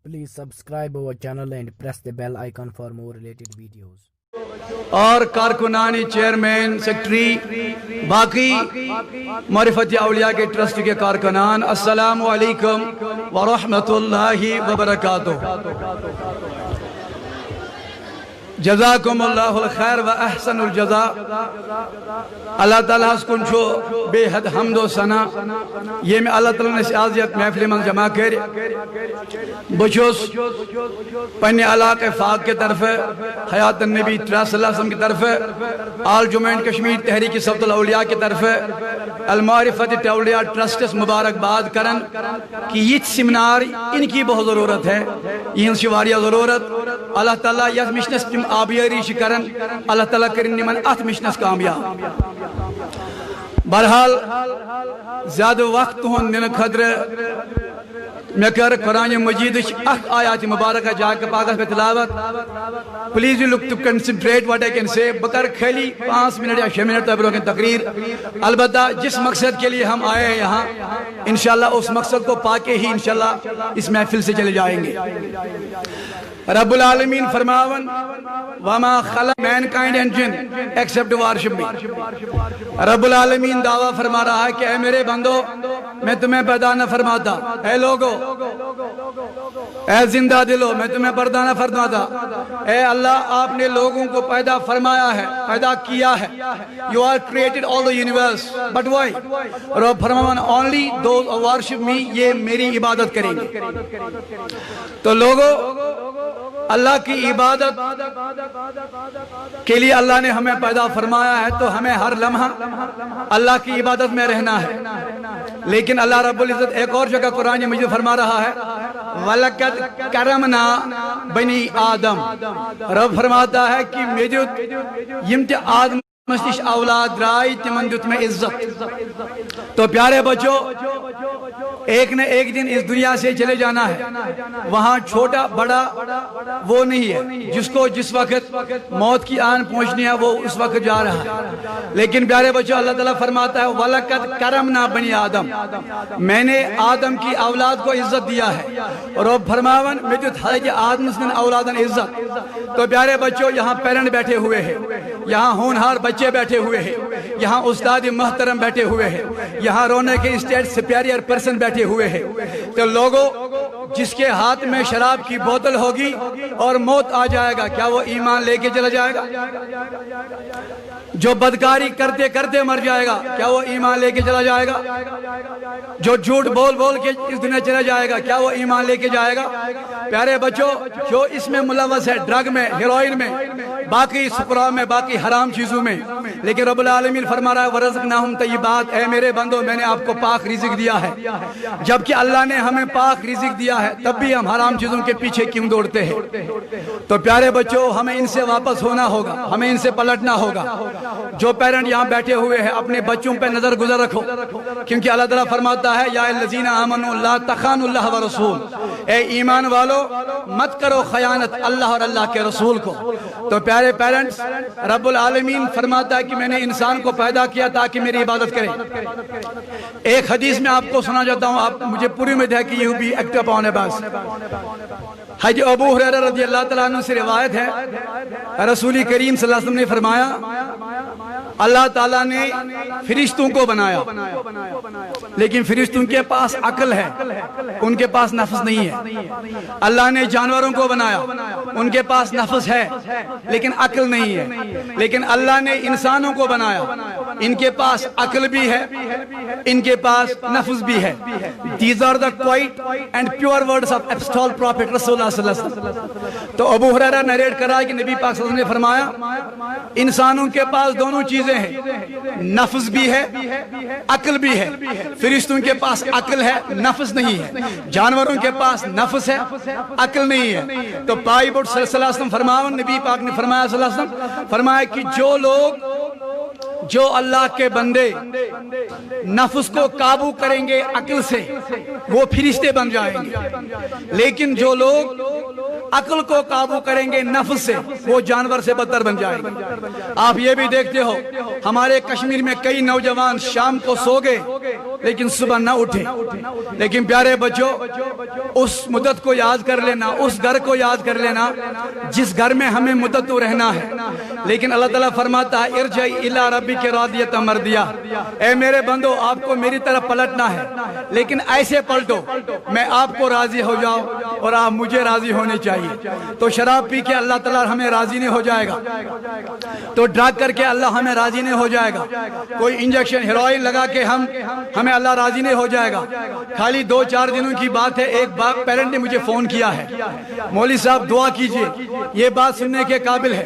Please subscribe our channel and press the bell icon for more related videos. اور کارکنانی chairman secretary باقی معرفت اولیاء کے ٹرسٹ کے کارکنان، السلام علیکم ورحمۃ اللہ وبرکاتہ۔ جزاکم اللہ الخیر و احسن الجزا۔ اللہ تعالیٰ کن چھو بے حد حمد و ثنا یہ میں اللہ تعالیٰ نے آزیت محفل من جمع کر بچوس پنی علاقہ فاق کے طرف حیات النبی ٹرسٹ صلی اللہ علیہ وسلم کی طرف آل جموں اینڈ کشمیر تحریک صفت الاولیاء کی طرف المعرفت اولیاء ٹرسٹس مبارکباد کرن کہ یہ سیمینار ان کی بہت ضرورت ہے، یہ شواریہ ضرورت۔ اللہ تعالیٰ یہ مشنس تم آبیاری شکرن، اللہ تعالیٰ کرن نمن ات مشنس کامیاب۔ بہرحال زیادہ وقت ہون نن خطر میں کر قرآن مجید اخ آیات مبارکہ جا کے پاکس پہ تلاوت۔ Please you look to concentrate what I can say. بکر خیلی 5 منٹ یا 6 منٹ تبروں کی تقریر، البتہ جس مقصد کے لیے ہم آئے ہیں یہاں انشاءاللہ اس مقصد کو پا کے ہی انشاءاللہ اس محفل سے چلے جائیں گے۔ رب العالمین فرماون وَمَا خَلَقَ مَنْكَائِنْڈ اینڈ جن ایکسپٹ worship me۔ رب العالمین دعویٰ فرما رہا ہے کہ اے میرے بندو میں تمہیں پیدا نہ فرماتا، اے لوگو اے زندہ دلو میں تمہیں پیدا نہ فرماتا، اے اللہ آپ نے لوگوں کو پیدا فرمایا ہے، پیدا کیا ہے۔ You are created all the universe but why؟ رب فرماون only those who worship me، یہ میری عبادت کریں گے۔ تو لوگو اللہ کی عبادت کے لیے اللہ نے ہمیں پیدا فرمایا ہے، تو ہمیں ہر لمحہ اللہ کی عبادت میں رہنا ہے۔ لیکن اللہ رب العزت ایک اور جگہ قرآن مجید فرما رہا ہے وَلَقَدْ كَرَمْنَا بَنِي آدم۔ رب فرماتا ہے کہ میجد یم تے آدم مستش اولاد رائی تمن دیت میں عزت۔ تو پیارے بچوں ایک نہ ایک دن اس دنیا سے چلے جانا ہے، وہاں چھوٹا بڑا وہ نہیں ہے، جس کو جس وقت موت کی آن پہنچنی ہے وہ اس وقت جا رہا ہے۔ لیکن پیارے بچوں اللہ تعالیٰ فرماتا ہے وَلَقَدْ كَرَمْنَا بَنِي آدم، میں نے آدم کی اولاد کو عزت دیا ہے۔ اور رب فرماون مجد حضرت آدم سن اولادن عزت۔ تو پیارے بچوں یہاں پیرنٹ بیٹھے ہوئے ہیں، یہاں ہونہار بچے بیٹھے ہوئے ہیں، یہاں استاد محترم بیٹھے ہوئے ہیں، یہاں رونے کے اسٹیٹ سپیریئر پرسن بیٹھے ہوئے ہیں۔ تو لوگوں جس کے ہاتھ میں شراب کی بوتل ہوگی اور موت آ جائے گا کیا وہ ایمان لے کے چلا جائے گا؟ جو بدکاری کرتے کرتے مر جائے گا کیا وہ ایمان لے کے چلا جائے گا؟ جو جھوٹ بول بول کے اس دنیا چلا جائے گا کیا وہ ایمان لے کے جائے گا؟ پیارے بچوں جو اس میں ملوث ہے ڈرگ میں، ہیروئن میں، باقی سکرا میں، باقی حرام چیزوں میں، لیکن رب العالمین فرما رہا ہے وَرَزَقْنَاهُمْ طَيِّبَاتٍ، اے میرے بندو میں نے آپ کو پاک رزق دیا ہے۔ جبکہ اللہ نے ہمیں پاک رزق دیا ہے تب بھی ہم حرام چیزوں کے پیچھے کیوں دوڑتے ہیں؟ تو پیارے بچوں ہمیں ان سے واپس ہونا ہوگا، ہمیں ان سے پلٹنا ہوگا۔ جو پیرنٹ یہاں بیٹھے ہوئے ہیں اپنے بچوں پہ نظر گزر رکھو، کیونکہ اللہ تعالیٰ فرماتا ہے یا الذین آمنوا لا تخانوا اللہ ورسول، اے ایمان والو مت کرو خیانت اللہ اور اللہ کے رسول کو۔ تو پیارے پیرنٹس رب العالمین فرماتا ہے کہ میں نے انسان کو پیدا کیا تاکہ میری عبادت کرے۔ ایک حدیث میں آپ کو سنا جاتا ہوں، آپ مجھے پوری امید ہے کہ یہ بھی ایکٹ اپون ہے بس۔ حضرت ابو ہریرہ رضی اللہ تعالیٰ عنہ سے روایت ہے رسول کریم صلی اللہ علیہ وسلم نے فرمایا اللہ تعالیٰ نے فرشتوں کو بنایا لیکن فرشتوں کے پاس عقل ہے، ان کے پاس نفس نہیں ہے۔ اللہ نے جانوروں کو بنایا، ان کے پاس نفس ہے لیکن عقل نہیں ہے۔ لیکن اللہ نے انسانوں کو بنایا، ان کے پاس عقل بھی ہے، ان کے پاس نفس بھی ہے۔ These are the quiet and pure words of apostolic prophet رسول اللہ صلی اللہ علیہ وسلم۔ تو ابو ہریرہ نریٹ کرا کہ نبی پاک صلی اللہ علیہ وسلم نے فرمایا انسانوں کے پاس دونوں چیزیں ہیں، نفس بھی ہے عقل بھی ہے۔ فرشتوں کے پاس عقل ہے نفس نہیں ہے، جانوروں کے پاس نفس ہے عقل نہیں ہے۔ تو پائی بٹ صلی اللہ علیہ وسلم فرماون نبی پاک نے فرمایا صلی اللہ علیہ وسلم فرمایا کہ جو لوگ جو اللہ کے بندے نفس کو قابو کریں گے عقل سے وہ فرشتے بن جائیں گے، لیکن جو لوگ عقل کو قابو کریں گے نفس سے وہ جانور سے بدتر بن جائیں گے۔ آپ یہ بھی دیکھتے ہو ہمارے کشمیر میں کئی نوجوان شام کو سو گئے لیکن صبح نہ اٹھے۔ لیکن پیارے بچوں اس مدت کو یاد کر لینا، اس گھر کو یاد کر لینا جس گھر میں ہمیں مدت تو رہنا ہے، لیکن اللہ تعالیٰ فرماتا ہے ارجعی الی ربک راضیۃ مرضیہ، اے میرے بندو آپ کو میری طرف پلٹنا ہے لیکن ایسے پلٹو میں آپ کو راضی ہو جاؤ اور آپ مجھے راضی ہونے چاہیے۔ تو شراب پی کے اللہ تعالیٰ ہمیں راضی نہیں ہو جائے گا، تو ڈرگ کر کے اللہ ہمیں راضی نہیں ہو جائے گا، کوئی انجیکشن ہیروئن لگا کے ہمیں اللہ راضی نہیں ہو جائے گا۔ خالی 2-4 دنوں کی بات ہے، ایک پیرنٹ نے مجھے فون کیا ہے، مولوی صاحب دعا کیجئے یہ بات سننے کے قابل ہے۔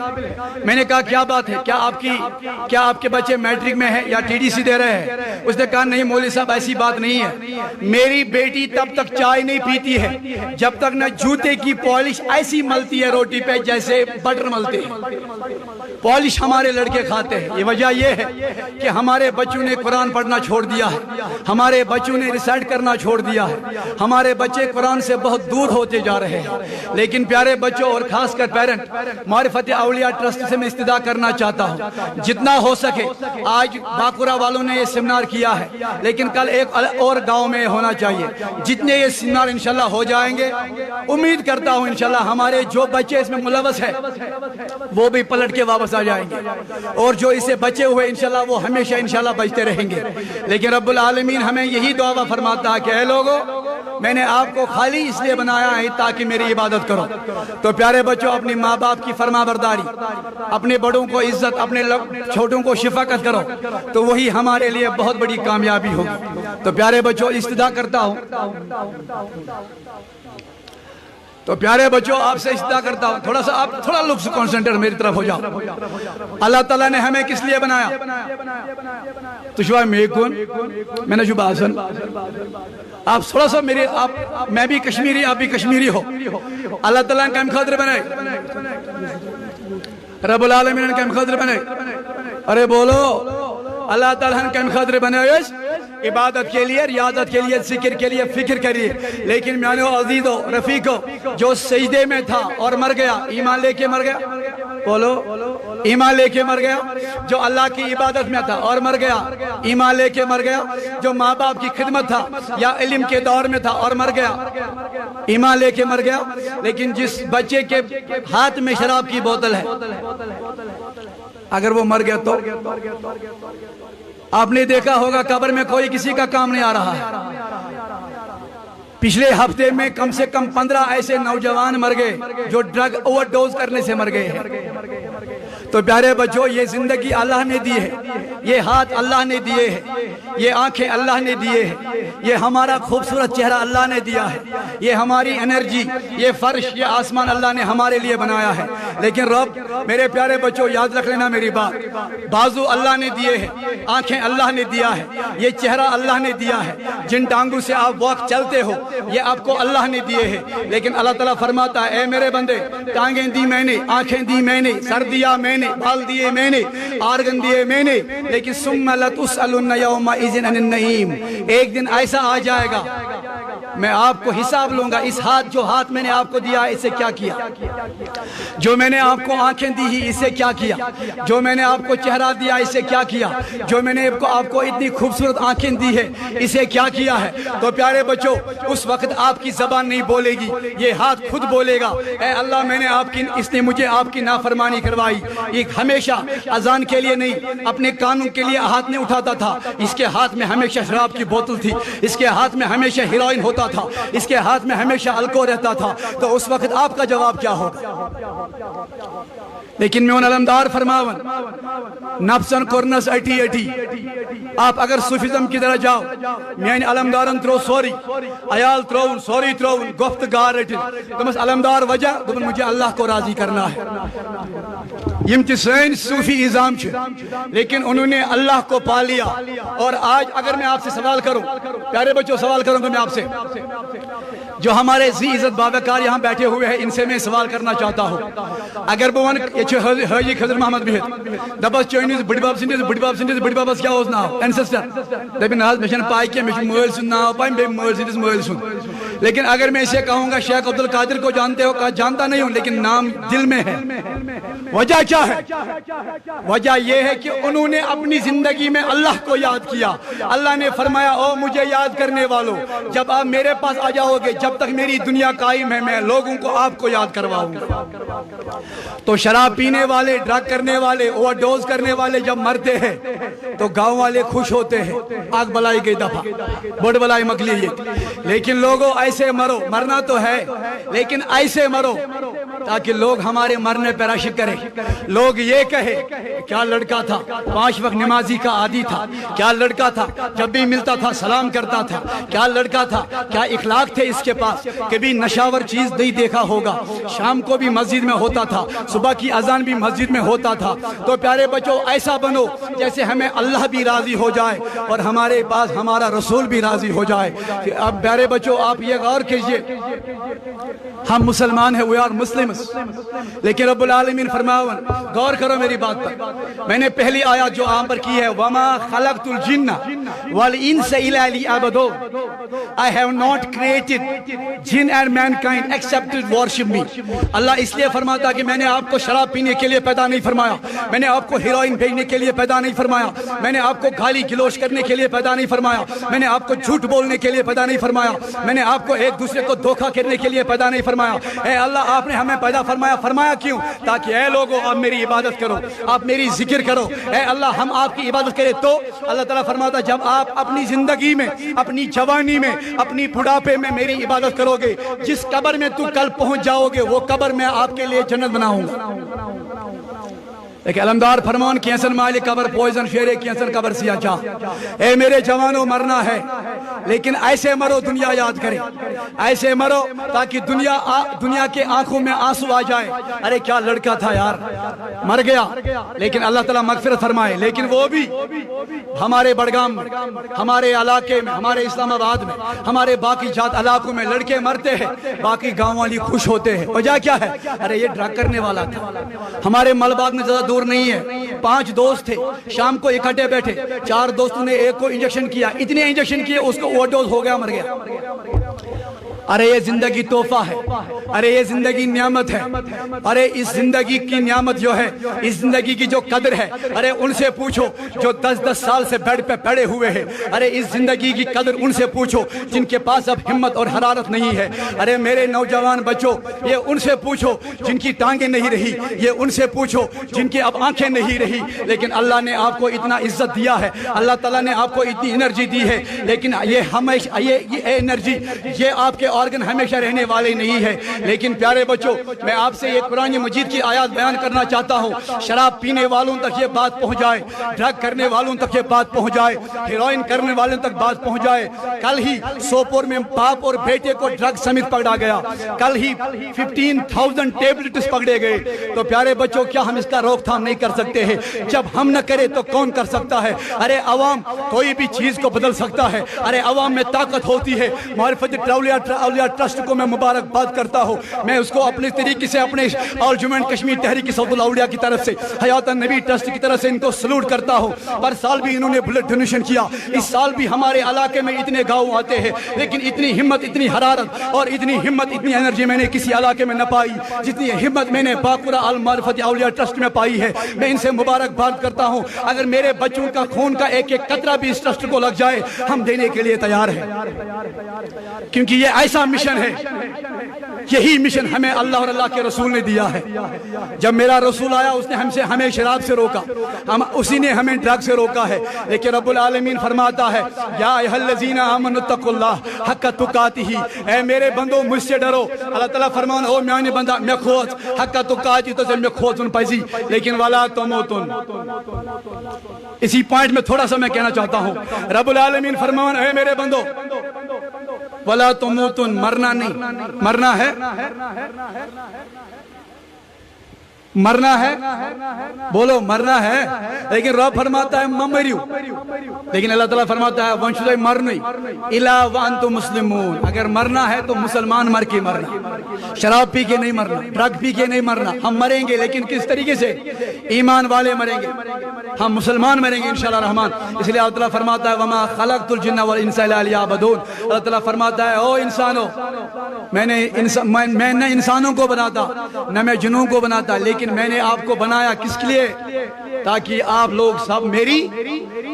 میں نے کہا کیا بات ہے، کیا آپ کے بچے میٹرک میں ہیں یا ٹی ڈی سی دے رہے ہیں؟ اس نے کہا نہیں مولوی صاحب ایسی بات نہیں ہے، میری بیٹی تب تک چائے نہیں پیتی ہے جب تک نہ جوتے کی پالش ایسی ملتی ہے روٹی پہ جیسے بٹر ملتے ہیں۔ پالش ہمارے لڑکے کھاتے ہیں، یہ وجہ یہ ہے کہ ہمارے بچوں نے قرآن پڑھنا چھوڑ دیا ہے، ہمارے بچوں نے ریسائٹ کرنا چھوڑ دیا ہے، ہمارے بچے قرآن سے بہت دور ہوتے جا رہے ہیں۔ لیکن پیارے بچوں اور خاص کر پیرنٹ، معرفت اولیاء ٹرسٹ سے میں استدعا کرنا چاہتا ہوں جتنا ہو سکے، آج باقورہ والوں نے یہ سیمینار کیا ہے لیکن کل ایک اور گاؤں میں ہونا چاہیے، جتنے یہ سیمینار انشاءاللہ ہو جائیں گے امید کرتا ہوں انشاءاللہ ہمارے جو بچے اس میں ملوث ہیں وہ بھی پلٹ کے واپس آ جائیں گے، اور جو اسے بچے ہوئے انشاءاللہ وہ ہمیشہ انشاءاللہ بچتے رہیں گے۔ لیکن رب العالمین ہمیں یہی دعا فرماتا ہے کہ اے لوگوں میں نے آپ کو خالی اس لیے بنایا ہے تاکہ میری عبادت کرو۔ تو پیارے بچوں اپنی ماں باپ کی فرما برداری، اپنے بڑوں کو عزت، اپنے چھوٹوں کو شفقت کرو تو وہی ہمارے لیے بہت بڑی کامیابی ہوگی۔ تو پیارے بچوں استدعا کرتا ہوں، تو پیارے بچوں آپ سے استدعا کرتا ہوں تھوڑا سا آپ تھوڑا لطف کنسنٹریٹ میری طرف ہو جاؤ۔ اللہ تعالیٰ نے ہمیں کس لیے بنایا؟ تشوائے میکن میں نے جو باسن آپ تھوڑا سا میرے میں بھی کشمیری آپ بھی کشمیری ہو۔ اللہ تعالیٰ نے کم خاطر بنائے، رب العالمین نے کم خاطر بنائے، ارے بولو اللہ تعالیٰ نے کم خاطر بنائے عبادت کے لیے، ریاضت کے لیے، ذکر کے لیے، فکر کے لیے۔ لیکن میانو عزیزو رفیقو جو سجدے میں تھا اور مر گیا، ایمان لے کے مر گیا، بولو ایمان لے کے مر گیا، جو اللہ کی عبادت میں تھا اور مر گیا، ایمان لے کے مر گیا، جو ماں باپ کی خدمت تھا یا علم کے دور میں تھا اور مر گیا، ایمان لے کے مر گیا۔ لیکن جس بچے کے ہاتھ میں شراب کی بوتل ہے اگر وہ مر گیا تو آپ نے دیکھا ہوگا قبر میں کوئی کسی کا کام نہیں آ رہا ہے۔ پچھلے ہفتے میں کم سے کم 15 ایسے نوجوان مر گئے جو ڈرگ اوور ڈوز کرنے سے مر گئے ہیں۔ تو پیارے بچوں یہ زندگی اللہ نے دی ہے، یہ ہاتھ اللہ نے دیے ہیں، یہ آنکھیں اللہ نے دیے ہیں، یہ ہمارا خوبصورت چہرہ اللہ نے دیا ہے، یہ ہماری انرجی، یہ فرش، یہ آسمان اللہ نے ہمارے لیے بنایا ہے۔ لیکن رب میرے پیارے بچوں یاد رکھ لینا میری بات، بازو اللہ نے دیے ہیں، آنکھیں اللہ نے دیا ہے، یہ چہرہ اللہ نے دیا ہے، جن ٹانگوں سے آپ واک چلتے ہو یہ آپ کو اللہ نے دیے ہیں۔ لیکن اللہ تعالیٰ فرماتا ہے اے میرے بندے ٹانگیں دی میں نے، آنکھیں دی میں نے، سر دیا میں نے، بال دیے میں نے، آرگن دیے میں نے، لیکن ثم لتسألن یومئذ عن النعیم، ایک دن ایسا آ جائے گا میں آپ کو حساب لوں گا، اس جو ہاتھ میں نے آپ کو دیا اسے کیا کیا، جو میں نے آپ کو آنکھیں دی ہی اسے کیا کیا، جو میں نے آپ کو چہرہ دیا اسے کیا کیا، جو میں نے آپ کو اتنی خوبصورت آنکھیں دی ہے اسے کیا کیا ہے۔ تو پیارے بچوں اس وقت آپ کی زبان نہیں بولے گی، یہ ہاتھ خود بولے گا اے اللہ میں نے اس نے مجھے آپ کی نافرمانی کروائی۔ یہ ہمیشہ اذان کے لیے نہیں اپنے قانون کے لیے ہاتھ نہیں اٹھاتا تھا، اس کے ہاتھ میں ہمیشہ شراب کی بوتل تھی، اس کے ہاتھ میں ہمیشہ ہیروئن ہوتا تھا، اس کے ہاتھ میں ہمیشہ الکو رہتا تھا۔ تو اس وقت آپ کا جواب کیا ہوگا؟ لیکن میں ان علمدار فرماون نفسن کرنس اٹھی اٹھی، آپ اگر صوفیزم کی طرح جاؤ میان علمدارن ترو سوری عیال ترون سوری ترون گفت گار اٹھن تمس علمدار وجہ دبن مجھے اللہ کو راضی کرنا ہے۔ یم تی سین صوفی ازام چھے لیکن انہوں نے اللہ کو پا لیا۔ اور آج اگر میں آپ سے سوال کروں، پیارے بچوں سوال کروں گا میں آپ سے، جو ہمارے زی عزت بابکار یہاں بیٹھے ہوئے ہیں ان سے میں سوال کرنا چاہتا ہوں۔ اگر بوان یہ چھے حاجی خضر محمد بہت دبس چوئنیز بڑی باب سندیز کیا ہوز ناو اینسسٹر دبی ناز مشن پائی کے مشن مویل سن ناو پائی بے مویل سندیز مویل سن، لیکن اگر میں اسے کہوں گا شیخ عبد القادر کو جانتے ہو، کہا جانتا نہیں ہوں لیکن نام دل میں ہے۔ وجہ کیا ہے؟ وجہ یہ ہے کہ انہوں نے اپنی زندگی میں اللہ کو یاد کیا۔ اللہ نے فرمایا او مجھے یاد کرنے والوں، جب آپ میرے پاس آ جاؤ گے، جب تک میری دنیا قائم ہے میں لوگوں کو آپ کو یاد کرواؤں گا۔ تو شراب پینے والے، ڈرگ کرنے والے، اوور ڈوز کرنے والے جب مرتے ہیں تو گاؤں والے خوش ہوتے ہیں، آگ بلائی گئی دفعہ، بڑ بلائی مکلی یہ۔ لیکن لوگوں ایسے مرو، مرنا تو ہے لیکن ایسے مرو تاکہ لوگ ہمارے مرنے پر عشق کریں، لوگ یہ کہے کیا لڑکا تھا، 5 وقت نمازی کا عادی تھا، کیا لڑکا تھا، جب بھی ملتا تھا سلام کرتا تھا، کیا لڑکا تھا، کیا اخلاق تھے اس کے پاس، کبھی نشاور چیز نہیں دیکھا ہوگا، شام کو بھی مسجد میں ہوتا تھا، صبح کی اذان بھی مسجد میں ہوتا تھا۔ تو پیارے بچوں ایسا بنو جیسے ہمیں اللہ بھی راضی ہو جائے اور ہمارے پاس ہمارا رسول بھی راضی ہو جائے۔ اب پیارے بچوں آپ یہ غور کیجئے، ہم مسلمان ہیں، we are Muslims، لیکن رب العالمین فرماون، غور کرو میری بات پر، میں نے پہلی آیات جو عام پر کی ہے وَمَا خَلَقْتُ الْجِنَّ وَالْإِنسَ إِلَّا لِيَعْبُدُونِ، I have not created jinn and mankind except to worship me۔ اللہ اس لیے فرماتا کہ میں نے آپ کو شراب پینے کے لیے پیدا نہیں فرمایا، میں نے آپ کو ہیروئن بھیجنے کے لیے پیدا نہیں فرمایا، میں نے آپ کو گالی گلوچ کرنے کے لیے پیدا نہیں فرمایا، میں نے آپ کو جھوٹ بولنے کے لیے پیدا نہیں فرمایا، میں نے آپ کو ایک دوسرے کو دھوکہ کرنے کے لیے پیدا نہیں فرمایا۔ اے اللہ آپ نے ہمیں پیدا فرمایا، فرمایا کیوں؟ تاکہ اے لوگوں آپ میری عبادت کرو، آپ میری ذکر کرو، اے اللہ ہم آپ کی عبادت کریں۔ تو اللہ تعالیٰ فرماتا جب آپ اپنی زندگی میں، اپنی جوانی میں، اپنی بڑھاپے میں میری عبادت کرو گے، جس قبر میں تو کل پہنچ جاؤ گے وہ قبر میں آپ کے لیے جنت بناؤں گا۔ ایک علمدار فرمان کینسن مالی قبر پوائزن شیرے کینسن قبر سیا چاہ، اے میرے جوانوں مرنا ہے لیکن ایسے مرو دنیا یاد کرے، ایسے مرو تاکہ دنیا کے آنکھوں میں آنسو آ جائے، ارے کیا لڑکا تھا یار، مر گیا، لیکن اللہ تعالیٰ مغفرت فرمائے۔ لیکن وہ بھی ہمارے بڑگام میں، ہمارے علاقے میں، ہمارے اسلام آباد میں، ہمارے باقی جات علاقوں میں لڑکے مرتے ہیں، باقی گاؤں والی خوش ہوتے ہیں۔ وجہ کیا ہے؟ ارے یہ ڈرگ کرنے والا تھا۔ ہمارے ملباغ میں زیادہ دور نہیں ہے، 5 دوست تھے، شام کو اکٹھے بیٹھے، 4 دوستوں نے ایک کو انجیکشن کیا، اتنے انجیکشن کیے اس کو اوور ڈوز ہو گیا، مر گیا۔ ارے یہ زندگی تحفہ ہے، ارے یہ زندگی نعمت ہے، ارے اس زندگی کی نعمت جو ہے، اس زندگی کی جو قدر ہے، ارے ان سے پوچھو جو 10 سال سے بیڈ پہ پڑے ہوئے ہیں، ارے اس زندگی کی قدر ان سے پوچھو جن کے پاس اب ہمت اور حرارت نہیں ہے۔ ارے میرے نوجوان بچوں یہ ان سے پوچھو جن کی ٹانگیں نہیں رہی، یہ ان سے پوچھو جن کی اب آنکھیں نہیں رہی، لیکن اللہ نے آپ کو اتنا عزت دیا ہے، اللہ تعالیٰ نے آپ کو اتنی انرجی دی ہے، لیکن یہ ہمیشہ یہ انرجی، یہ آپ کے آرگن ہمیشہ رہنے والے نہیں ہے۔ لیکن پیارے بچوں میں آپ سے یہ قرآن مجید کی آیات بیان کرنا چاہتا ہوں، شراب پینے والوں تک یہ بات پہنچ جائے، ڈرگ کرنے والوں تک یہ بات پہنچ جائے، ہیروئن کرنے والوں تک بات پہنچ جائے۔ کل ہی سوپور میں باپ اور بیٹے کو ڈرگ سمیت پکڑا گیا، کل ہی 15,000 ٹیبلٹس پکڑے گئے۔ تو پیارے بچوں کیا ہم اس کا روک تھام نہیں کر سکتے ہیں؟ جب ہم نہ کرے تو کون کر سکتا ہے؟ ارے عوام کوئی بھی چیز کو بدل سکتا ہے، ارے عوام میں طاقت ہوتی ہے۔ معرفت اولیاء ٹرسٹ کو میں مبارکباد کرتا ہوں، میں اس کو اپنے طریقے سے اپنے آل جموں اینڈ کشمیر تحریک صوت الاولیاء کی طرف سے، حیات النبی ٹرسٹ کی طرف سے ان کو سلوٹ کرتا ہوں۔ پر سال بھی انہوں نے بلڈ ڈونیشن کیا، اس سال بھی ہمارے علاقے میں اتنے گاؤں آتے ہیں، لیکن اتنی ہمت، اتنی حرارت اور اتنی ہمت، اتنی انرجی میں نے کسی علاقے میں نہ پائی جتنی ہمت میں نے باقورہ المعرفت اولیاء ٹرسٹ میں پائی ہے۔ میں ان سے مبارکباد کرتا ہوں، اگر میرے بچوں کا خون کا ایک ایک قطرہ بھی اس ٹرسٹ کو لگ جائے ہم دینے کے لیے تیار ہیں، کیونکہ یہ ایسا مشن ہے، یہی مشن ہمیں اللہ اور اللہ کے رسول نے دیا ہے۔ جب میرا رسول آیا اس نے ہمیں شراب سے روکا، اسی نے ہمیں ڈرگ سے روکا ہے، لیکن رب العالمین فرماتا ہے یا ایھا الذین آمنوا اتقوا اللہ حق تقاتہ، اے میرے بندو مجھ سے ڈرو۔ اللہ تعالیٰ فرمان او میانے بندہ میں کھوت حق تقاتہ تو میں کھوتن پزی، لیکن ولا تموتن۔ اسی پوائنٹ میں تھوڑا سا میں کہنا چاہتا ہوں، رب العالمین فرمان اے میرے بندو ولا تموتن، مرنا نہیں، مرنا ہے مرنا ہے، بولو مرنا ہے، لیکن رب فرماتا ہے میں مریو، لیکن اللہ تعالیٰ فرماتا ہے ونشدہ مرنی الا وانتم مسلمون، اگر مرنا ہے تو مسلمان مر کے مرنا، شراب پی کے نہیں مرنا، ڈرگ پی کے نہیں مرنا، ہم مریں گے لیکن کس طریقے سے؟ ایمان والے مریں گے، ہم مسلمان مریں گے انشاءاللہ الرحمن۔ اس لئے اللہ تعالیٰ فرماتا ہے وَمَا خَلَقْتُ الْجِنَّ وَالْإِنسَ إِلَّا لِيَعْبُدُونَ، اللہ تعالیٰ فرماتا ہے او انسانوں، میں نہ انسانوں کو بناتا نہ میں جنوں کو بناتا، لیکن میں نے آپ کو بنایا کس کے لیے؟ تاکہ آپ لوگ سب میری،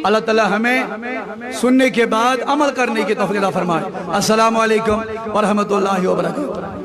اللہ تعالیٰ ہمیں سننے کے بعد عمل کرنے کی توفیق عطا فرمائے۔ السلام علیکم ورحمۃ اللہ وبرکاتہ۔